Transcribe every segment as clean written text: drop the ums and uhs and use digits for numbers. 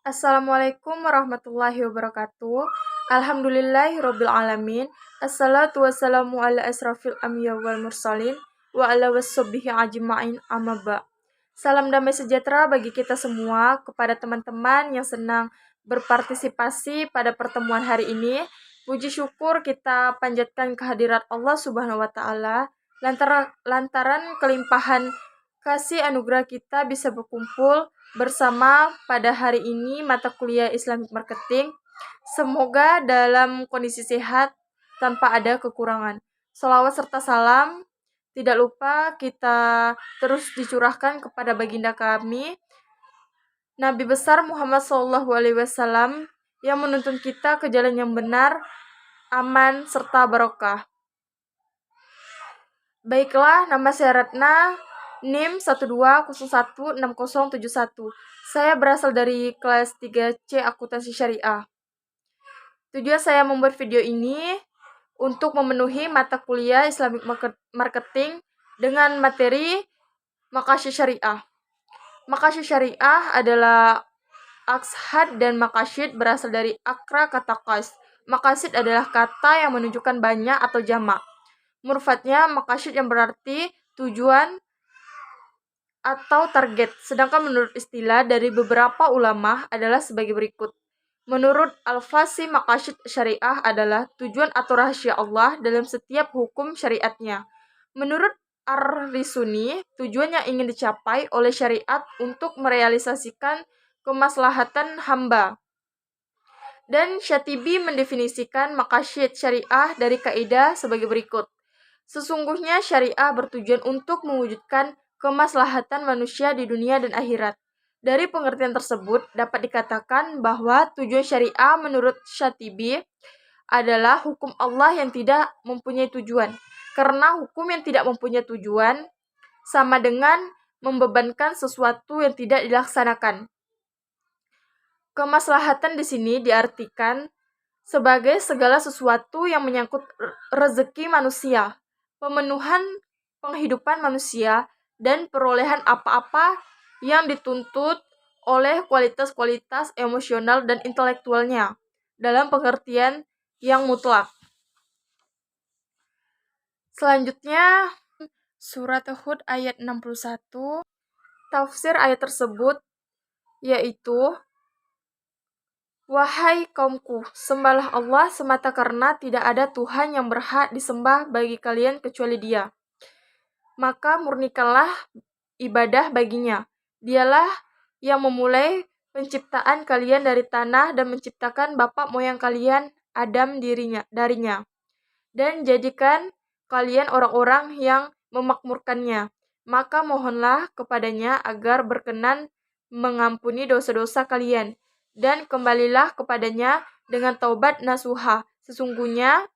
Assalamualaikum warahmatullahi wabarakatuh. Alhamdulillahirabbil alamin. Assalatu wassalamu ala asrafil anbiya wal mursalin wa ala washabbihi ajmain amma ba'. Salam damai sejahtera bagi kita semua, kepada teman-teman yang senang berpartisipasi pada pertemuan hari ini. Puji syukur kita panjatkan kehadirat Allah Subhanahu wa taala lantaran kelimpahan kasih anugerah kita bisa berkumpul bersama pada hari ini mata kuliah Islamic Marketing. Semoga dalam kondisi sehat tanpa ada kekurangan. Salawat serta salam tidak lupa kita terus dicurahkan kepada baginda kami Nabi besar Muhammad SAW yang menuntun kita ke jalan yang benar, aman serta barokah. Baiklah, nama saya Ratna, NIM 12016071. Saya berasal dari kelas 3C Akuntansi Syariah. Tujuan saya membuat video ini untuk memenuhi mata kuliah Islamic Marketing dengan materi Maqasid Syariah. Maqasid Syariah adalah aqsad dan maqasid berasal dari akra kata qas. Maqasid adalah kata yang menunjukkan banyak atau jamak. Murfatnya maqasid yang berarti tujuan atau target. Sedangkan menurut istilah dari beberapa ulama adalah sebagai berikut. Menurut Al-Fasi, maqasid syariah adalah tujuan atau rahasia Allah dalam setiap hukum syariatnya. Menurut Ar-Risuni, tujuan yang ingin dicapai oleh syariat untuk merealisasikan kemaslahatan hamba. Dan Syatibi mendefinisikan maqasid syariah dari kaidah sebagai berikut. Sesungguhnya syariah bertujuan untuk mewujudkan kemaslahatan manusia di dunia dan akhirat. Dari pengertian tersebut dapat dikatakan bahwa tujuan syariah menurut Syatibi adalah hukum Allah yang tidak mempunyai tujuan. Karena hukum yang tidak mempunyai tujuan sama dengan membebankan sesuatu yang tidak dilaksanakan. Kemaslahatan di sini diartikan sebagai segala sesuatu yang menyangkut rezeki manusia, pemenuhan penghidupan manusia, dan perolehan apa-apa yang dituntut oleh kualitas-kualitas emosional dan intelektualnya dalam pengertian yang mutlak. Selanjutnya, surat Hud ayat 61, tafsir ayat tersebut yaitu, wahai kaumku, sembahlah Allah semata karena tidak ada Tuhan yang berhak disembah bagi kalian kecuali Dia. Maka murnikanlah ibadah baginya. Dialah yang memulai penciptaan kalian dari tanah dan menciptakan bapak moyang kalian Adam darinya. Dan jadikan kalian orang-orang yang memakmurkannya. Maka mohonlah kepadanya agar berkenan mengampuni dosa-dosa kalian. Dan kembalilah kepadanya dengan taubat nasuha. Sesungguhnya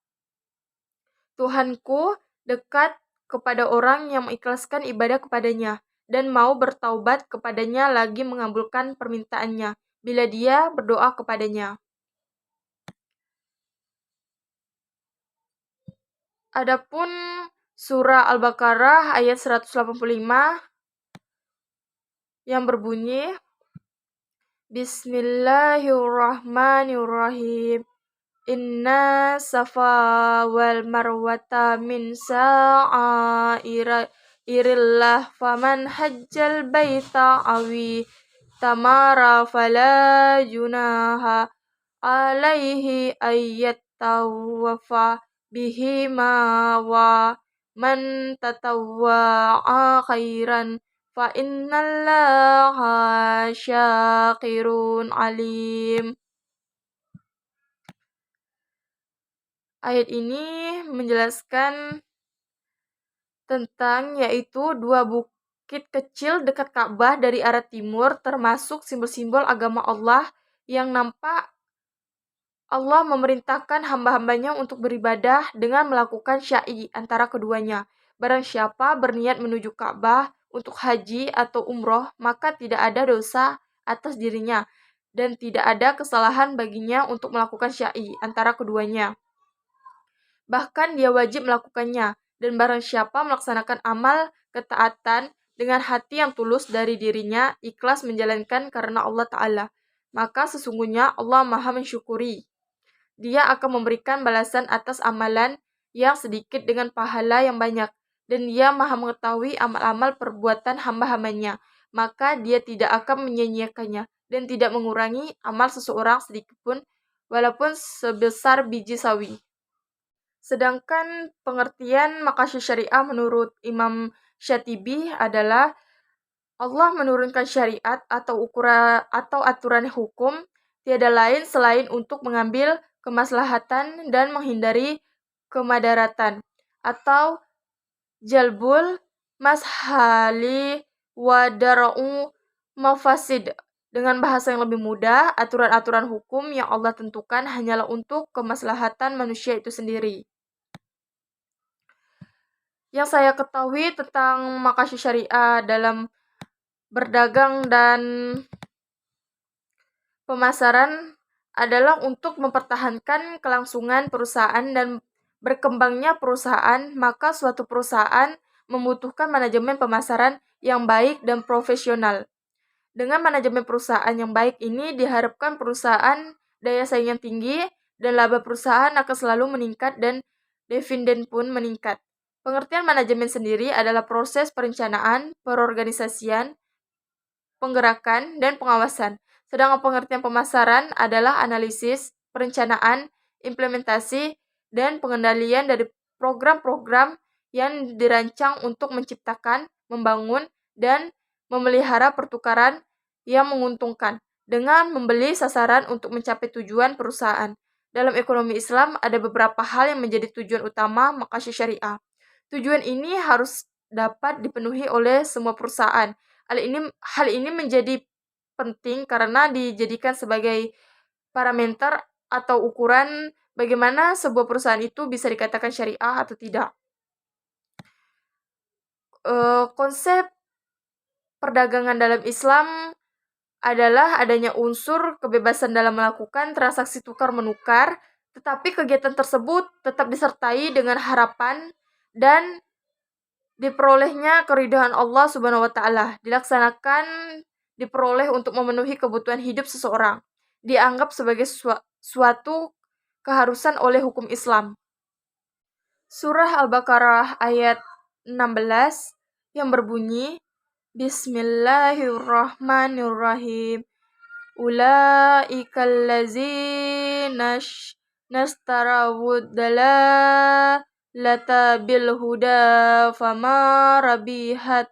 Tuhanku dekat kepada orang yang mengikhlaskan ibadah kepadanya dan mau bertaubat kepadanya lagi mengabulkan permintaannya bila dia berdoa kepadanya. Adapun surah Al-Baqarah ayat 185 yang berbunyi, Bismillahirrahmanirrahim. Inna safa wal marwata min sa'airillah faman hajjal baita awi tamara fala junaha alaihi ayyat tawafa bihima wa man tatawwa'a khairan fa innallaha syakirun alim. Ayat ini menjelaskan tentang yaitu dua bukit kecil dekat Ka'bah dari arah timur termasuk simbol-simbol agama Allah yang nampak Allah memerintahkan hamba-hambanya untuk beribadah dengan melakukan sya'i antara keduanya. Barang siapa berniat menuju Ka'bah untuk haji atau umroh, maka tidak ada dosa atas dirinya dan tidak ada kesalahan baginya untuk melakukan sya'i antara keduanya. Bahkan dia wajib melakukannya, dan barang siapa melaksanakan amal ketaatan dengan hati yang tulus dari dirinya, ikhlas menjalankan karena Allah Ta'ala, maka sesungguhnya Allah Maha mensyukuri. Dia akan memberikan balasan atas amalan yang sedikit dengan pahala yang banyak. Dan dia Maha mengetahui amal-amal perbuatan hamba-hambanya. Maka dia tidak akan menyia-nyiakannya dan tidak mengurangi amal seseorang sedikitpun walaupun sebesar biji sawi. Sedangkan pengertian maqasid syariah menurut Imam Syatibi adalah Allah menurunkan syariat atau aturan hukum tiada lain selain untuk mengambil kemaslahatan dan menghindari kemadaratan atau jalbul mashali wa dara'u mafasid. Dengan bahasa yang lebih mudah, aturan-aturan hukum yang Allah tentukan hanyalah untuk kemaslahatan manusia itu sendiri. Yang saya ketahui tentang maqasid syariah dalam berdagang dan pemasaran adalah untuk mempertahankan kelangsungan perusahaan dan berkembangnya perusahaan, maka suatu perusahaan membutuhkan manajemen pemasaran yang baik dan profesional. Dengan manajemen perusahaan yang baik ini diharapkan perusahaan daya saing yang tinggi dan laba perusahaan akan selalu meningkat dan dividen pun meningkat. Pengertian manajemen sendiri adalah proses perencanaan, perorganisasian, penggerakan, dan pengawasan. Sedangkan pengertian pemasaran adalah analisis, perencanaan, implementasi, dan pengendalian dari program-program yang dirancang untuk menciptakan, membangun, dan memelihara pertukaran yang menguntungkan dengan membeli sasaran untuk mencapai tujuan perusahaan. Dalam ekonomi Islam ada beberapa hal yang menjadi tujuan utama maqasid syariah. Tujuan ini harus dapat dipenuhi oleh semua perusahaan. Hal ini menjadi penting karena dijadikan sebagai parameter atau ukuran bagaimana sebuah perusahaan itu bisa dikatakan syariah atau tidak. Konsep perdagangan dalam Islam adalah adanya unsur kebebasan dalam melakukan transaksi tukar-menukar, tetapi kegiatan tersebut tetap disertai dengan harapan dan diperolehnya keridhaan Allah Subhanahu wa taala, diperoleh untuk memenuhi kebutuhan hidup seseorang, dianggap sebagai suatu keharusan oleh hukum Islam. Surah Al-Baqarah ayat 16 yang berbunyi Bismillahirrahmanirrahim. Ulaikal ladzina nastarawud dalalata bil huda fama rabihat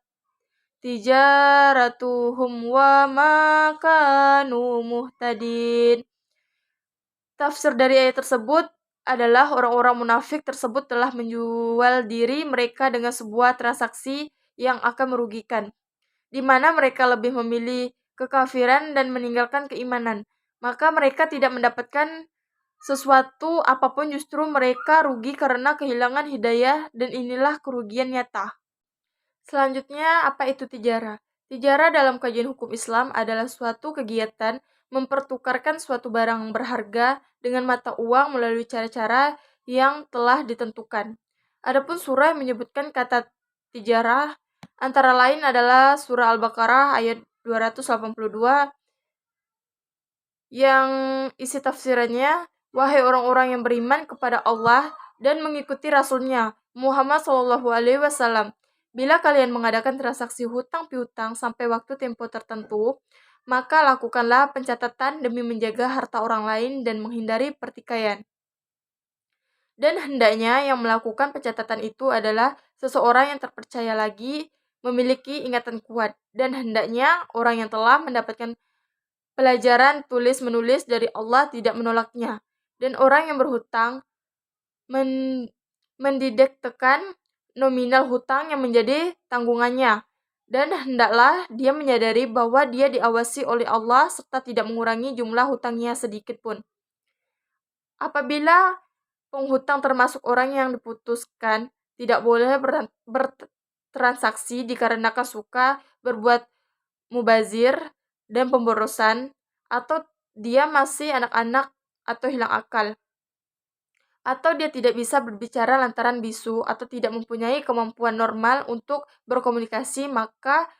tijaratuhum wa ma kanu muhtadin. Tafsir dari ayat tersebut adalah orang-orang munafik tersebut telah menjual diri mereka dengan sebuah transaksi yang akan merugikan, di mana mereka lebih memilih kekafiran dan meninggalkan keimanan. Maka mereka tidak mendapatkan sesuatu apapun, justru mereka rugi karena kehilangan hidayah, dan inilah kerugian nyata. Selanjutnya, apa itu tijarah? Tijarah dalam kajian hukum Islam adalah suatu kegiatan mempertukarkan suatu barang berharga dengan mata uang melalui cara-cara yang telah ditentukan. Adapun surah yang menyebutkan kata tijarah antara lain adalah surah Al-Baqarah ayat 282 yang isi tafsirannya, wahai orang-orang yang beriman kepada Allah dan mengikuti Rasul-Nya Muhammad SAW, bila kalian mengadakan transaksi hutang piutang sampai waktu tempo tertentu, maka lakukanlah pencatatan demi menjaga harta orang lain dan menghindari pertikaian. Dan hendaknya yang melakukan pencatatan itu adalah seseorang yang terpercaya lagi, memiliki ingatan kuat, dan hendaknya orang yang telah mendapatkan pelajaran tulis-menulis dari Allah tidak menolaknya. Dan orang yang berhutang mendidiktekan nominal hutang yang menjadi tanggungannya. Dan hendaklah dia menyadari bahwa dia diawasi oleh Allah serta tidak mengurangi jumlah hutangnya sedikit pun. Apabila penghutang termasuk orang yang diputuskan tidak boleh bertransaksi dikarenakan suka berbuat mubazir dan pemborosan, atau dia masih anak-anak atau hilang akal, atau dia tidak bisa berbicara lantaran bisu atau tidak mempunyai kemampuan normal untuk berkomunikasi, maka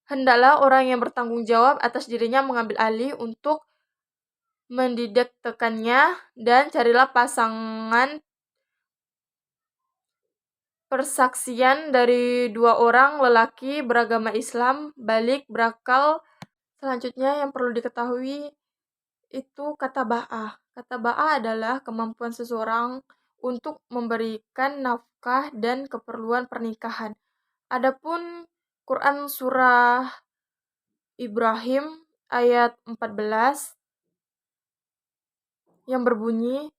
hendaklah orang yang bertanggung jawab atas dirinya mengambil alih untuk mendidaktekannya, dan carilah pasangan persaksian dari 2 orang lelaki beragama Islam, balik, berakal. Selanjutnya yang perlu diketahui itu kata ba'ah. Kata ba'ah adalah kemampuan seseorang untuk memberikan nafkah dan keperluan pernikahan. Adapun Quran surah Ibrahim ayat 14 yang berbunyi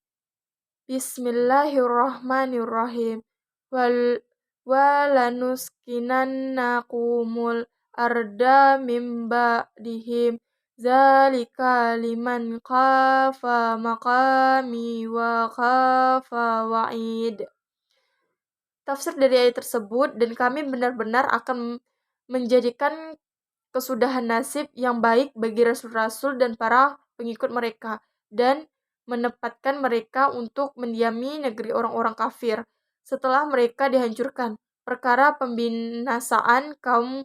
Bismillahirrahmanirrahim. Wal walanuskinannakumul arda mim ba'dihim zalika liman khafa maqami wa khafa wa'id. Tafsir dari ayat tersebut, dan kami benar-benar akan menjadikan kesudahan nasib yang baik bagi rasul-rasul dan para pengikut mereka, dan menempatkan mereka untuk mendiami negeri orang-orang kafir setelah mereka dihancurkan, perkara pembinasaan kaum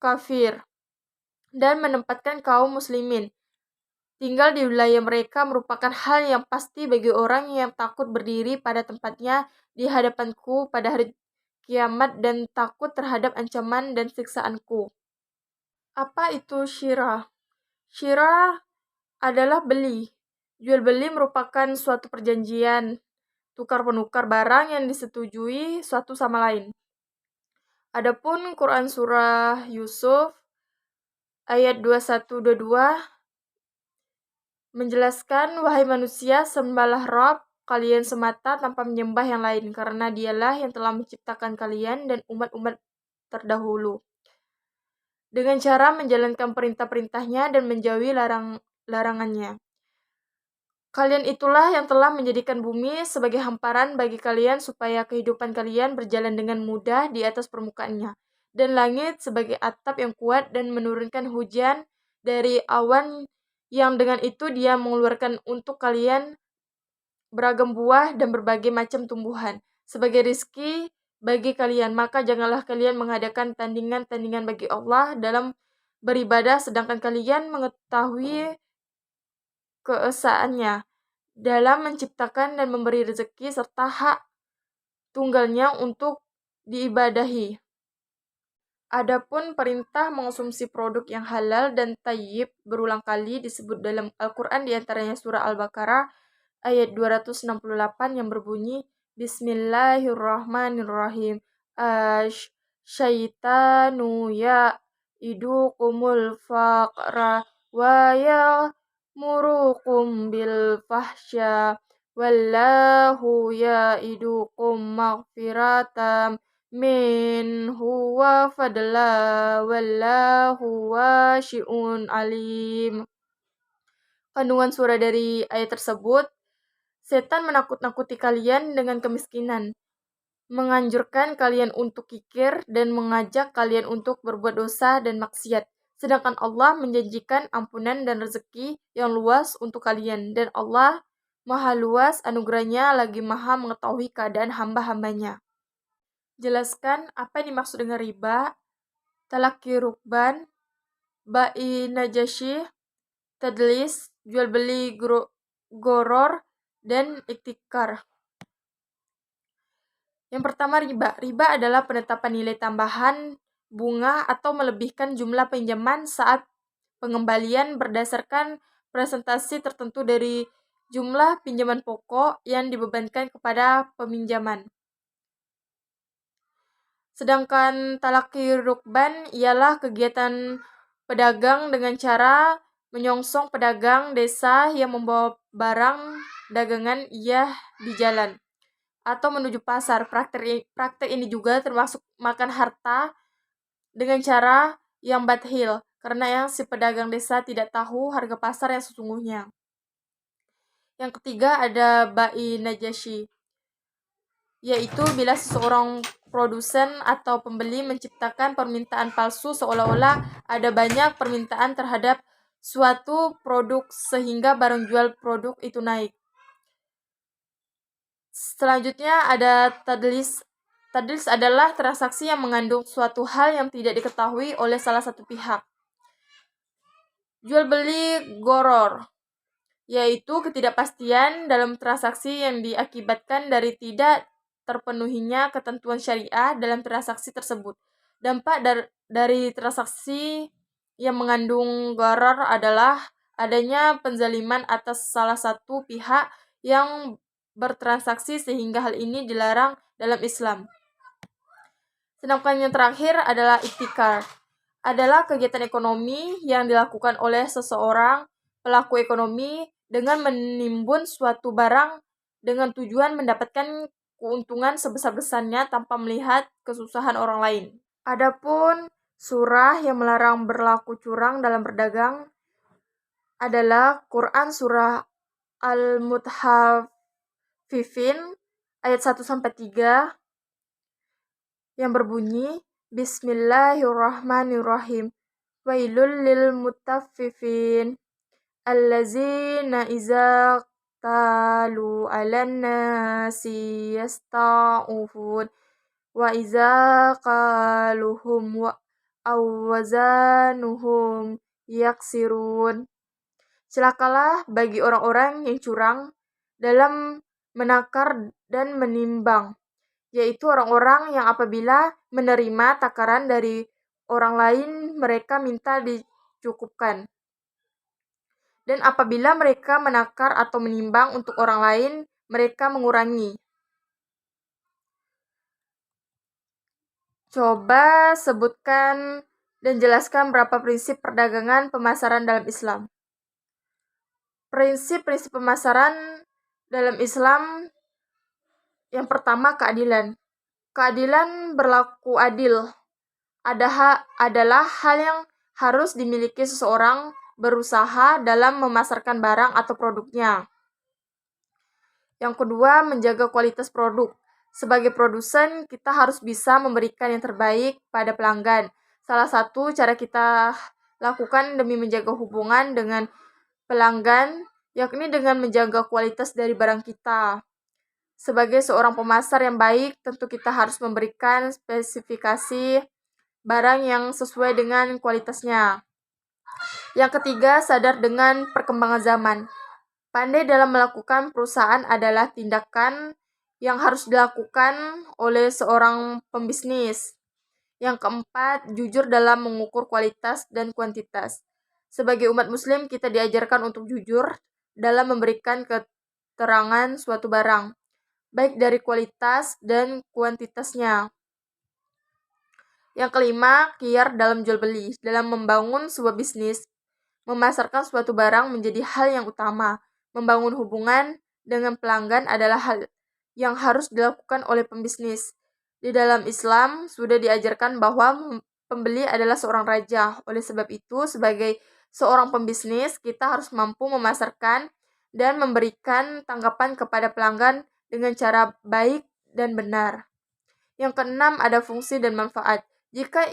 kafir, dan menempatkan kaum muslimin tinggal di wilayah mereka merupakan hal yang pasti bagi orang yang takut berdiri pada tempatnya di hadapanku pada hari kiamat dan takut terhadap ancaman dan siksaanku. Apa itu syirah? Syirah adalah beli. Jual beli merupakan suatu perjanjian tukar-penukar barang yang disetujui satu sama lain. Adapun Quran surah Yusuf ayat 21-22 menjelaskan, wahai manusia, sembahlah Rabb kalian semata tanpa menyembah yang lain, karena dialah yang telah menciptakan kalian dan umat-umat terdahulu, dengan cara menjalankan perintah-perintahnya dan menjauhi larangannya. Kalian itulah yang telah menjadikan bumi sebagai hamparan bagi kalian supaya kehidupan kalian berjalan dengan mudah di atas permukaannya, dan langit sebagai atap yang kuat dan menurunkan hujan dari awan yang dengan itu dia mengeluarkan untuk kalian beragam buah dan berbagai macam tumbuhan sebagai rizki bagi kalian. Maka janganlah kalian mengadakan tandingan-tandingan bagi Allah dalam beribadah, sedangkan kalian mengetahui keesaannya dalam menciptakan dan memberi rezeki serta hak tunggalnya untuk diibadahi. Adapun perintah mengonsumsi produk yang halal dan thayyib berulang kali disebut dalam Al-Quran, diantaranya surah Al-Baqarah ayat 268 yang berbunyi Bismillahirrahmanirrahim. Syaitanu ya'idukumul faqra wa ya'murukum bil fahsya wallahu ya'idukum maghfiratam minhu wa fadla wallahu wasi'un alim. Kandungan surah dari ayat tersebut, setan menakut-nakuti kalian dengan kemiskinan, menganjurkan kalian untuk kikir dan mengajak kalian untuk berbuat dosa dan maksiat. Sedangkan Allah menjanjikan ampunan dan rezeki yang luas untuk kalian, dan Allah Maha luas anugerahnya lagi Maha mengetahui keadaan hamba-hambanya. Jelaskan apa yang dimaksud dengan riba, talaki rukban, bai najashi, tadlis, jual beli goror, dan iktikar. Yang pertama, riba. Riba adalah penetapan nilai tambahan bunga atau melebihkan jumlah pinjaman saat pengembalian berdasarkan presentasi tertentu dari jumlah pinjaman pokok yang dibebankan kepada peminjaman. Sedangkan talaki rukban ialah kegiatan pedagang dengan cara menyongsong pedagang desa yang membawa barang dagangan ia di jalan atau menuju pasar. Praktek ini juga termasuk makan harta dengan cara yang bathil, karena yang si pedagang desa tidak tahu harga pasar yang sesungguhnya. Yang ketiga ada bai najashi, yaitu bila seseorang produsen atau pembeli menciptakan permintaan palsu seolah-olah ada banyak permintaan terhadap suatu produk sehingga barang jual produk itu naik. Selanjutnya ada tadlis. Tadlis adalah transaksi yang mengandung suatu hal yang tidak diketahui oleh salah satu pihak. Jual beli goror, yaitu ketidakpastian dalam transaksi yang diakibatkan dari tidak terpenuhinya ketentuan syariah dalam transaksi tersebut. Dampak dari transaksi yang mengandung gharar adalah adanya penzaliman atas salah satu pihak yang bertransaksi sehingga hal ini dilarang dalam Islam. Sedangkan yang terakhir adalah iktikar. Adalah kegiatan ekonomi yang dilakukan oleh seseorang pelaku ekonomi dengan menimbun suatu barang dengan tujuan mendapatkan keuntungan sebesar-besarnya tanpa melihat kesusahan orang lain. Adapun surah yang melarang berlaku curang dalam berdagang adalah Quran surah Al-Mutaffifin ayat 1-3 yang berbunyi Bismillahirrahmanirrahim. Wailul lil mutaffifin allazina iza talu 'alan nasi yasta'ufun wa iza qaluhum wa awazanuhum yaksirun. Celakalah bagi orang-orang yang curang dalam menakar dan menimbang, yaitu orang-orang yang apabila menerima takaran dari orang lain mereka minta dicukupkan. Dan apabila mereka menakar atau menimbang untuk orang lain, mereka mengurangi. Coba sebutkan dan jelaskan berapa prinsip perdagangan pemasaran dalam Islam. Prinsip-prinsip pemasaran dalam Islam yang pertama keadilan. Keadilan berlaku adil adalah hal yang harus dimiliki seseorang berusaha dalam memasarkan barang atau produknya. Yang kedua, menjaga kualitas produk. Sebagai produsen, kita harus bisa memberikan yang terbaik pada pelanggan. Salah satu cara kita lakukan demi menjaga hubungan dengan pelanggan, yakni dengan menjaga kualitas dari barang kita. Sebagai seorang pemasar yang baik, tentu kita harus memberikan spesifikasi barang yang sesuai dengan kualitasnya. Yang ketiga, sadar dengan perkembangan zaman. Pandai dalam melakukan perusahaan adalah tindakan yang harus dilakukan oleh seorang pembisnis. Yang keempat, jujur dalam mengukur kualitas dan kuantitas. Sebagai umat muslim, kita diajarkan untuk jujur dalam memberikan keterangan suatu barang, baik dari kualitas dan kuantitasnya. Yang kelima, kiar dalam jual beli. Dalam membangun sebuah bisnis, memasarkan suatu barang menjadi hal yang utama. Membangun hubungan dengan pelanggan adalah hal yang harus dilakukan oleh pembisnis. Di dalam Islam sudah diajarkan bahwa pembeli adalah seorang raja. Oleh sebab itu, sebagai seorang pembisnis, kita harus mampu memasarkan dan memberikan tanggapan kepada pelanggan dengan cara baik dan benar. Yang keenam, ada fungsi dan manfaat. Jika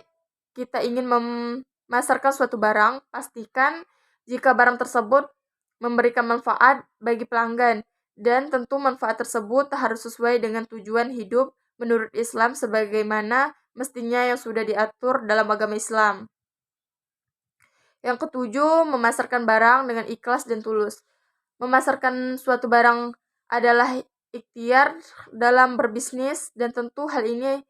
kita ingin memasarkan suatu barang, pastikan jika barang tersebut memberikan manfaat bagi pelanggan, dan tentu manfaat tersebut harus sesuai dengan tujuan hidup menurut Islam sebagaimana mestinya yang sudah diatur dalam agama Islam. Yang ketujuh, memasarkan barang dengan ikhlas dan tulus. Memasarkan suatu barang adalah ikhtiar dalam berbisnis, dan tentu hal ini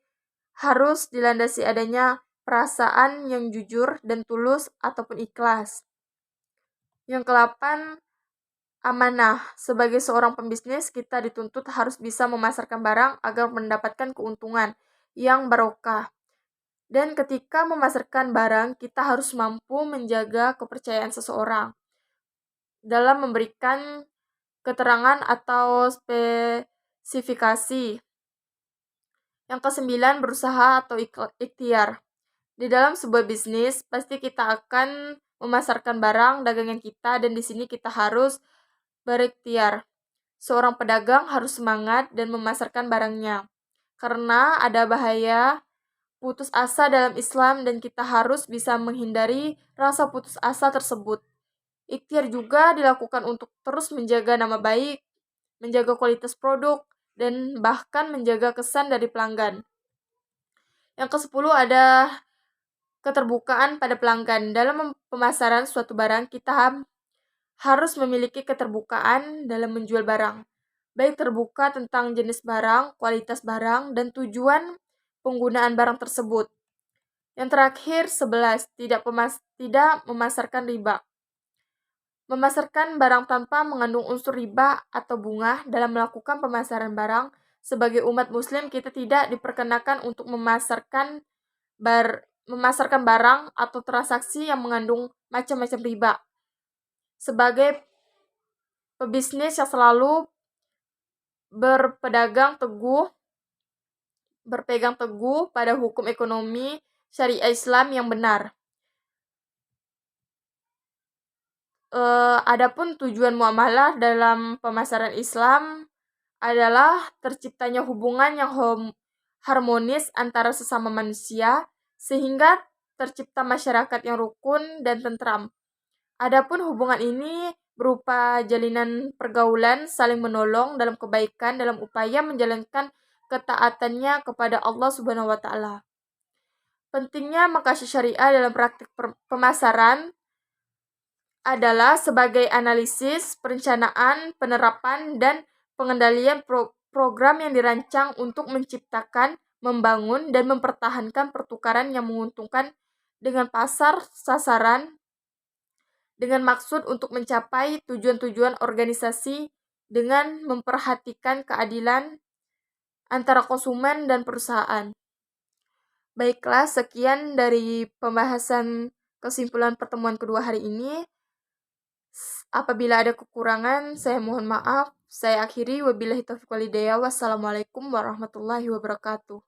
harus dilandasi adanya perasaan yang jujur dan tulus ataupun ikhlas. Yang ke-8, amanah. Sebagai seorang pembisnis, kita dituntut harus bisa memasarkan barang agar mendapatkan keuntungan yang barokah. Dan ketika memasarkan barang, kita harus mampu menjaga kepercayaan seseorang dalam memberikan keterangan atau spesifikasi. Yang ke-9, berusaha atau ikhtiar. Di dalam sebuah bisnis, pasti kita akan memasarkan barang dagangan kita, dan di sini kita harus berikhtiar. Seorang pedagang harus semangat dan memasarkan barangnya. Karena ada bahaya putus asa dalam Islam, dan kita harus bisa menghindari rasa putus asa tersebut. Ikhtiar juga dilakukan untuk terus menjaga nama baik, menjaga kualitas produk, dan bahkan menjaga kesan dari pelanggan. Yang ke-10 ada keterbukaan pada pelanggan. Dalam pemasaran suatu barang, kita harus memiliki keterbukaan dalam menjual barang. Baik terbuka tentang jenis barang, kualitas barang, dan tujuan penggunaan barang tersebut. Yang terakhir 11, tidak memasarkan riba. Memasarkan barang tanpa mengandung unsur riba atau bunga. Dalam melakukan pemasaran barang, sebagai umat muslim kita tidak diperkenakan untuk memasarkan barang atau transaksi yang mengandung macam-macam riba. Sebagai pebisnis yang selalu berpegang teguh pada hukum ekonomi syariah Islam yang benar. Adapun tujuan muamalah dalam pemasaran Islam adalah terciptanya hubungan yang harmonis antara sesama manusia sehingga tercipta masyarakat yang rukun dan tentram. Adapun hubungan ini berupa jalinan pergaulan saling menolong dalam kebaikan dalam upaya menjalankan ketaatannya kepada Allah Subhanahu wa taala. Pentingnya makasih syariah dalam praktik pemasaran adalah sebagai analisis, perencanaan, penerapan, dan pengendalian program yang dirancang untuk menciptakan, membangun, dan mempertahankan pertukaran yang menguntungkan dengan pasar sasaran dengan maksud untuk mencapai tujuan-tujuan organisasi dengan memperhatikan keadilan antara konsumen dan perusahaan. Baiklah, sekian dari pembahasan kesimpulan pertemuan kedua hari ini. Apabila ada kekurangan, saya mohon maaf. Saya akhiri, wabillahi taufiq wal hidayah. Wassalamualaikum warahmatullahi wabarakatuh.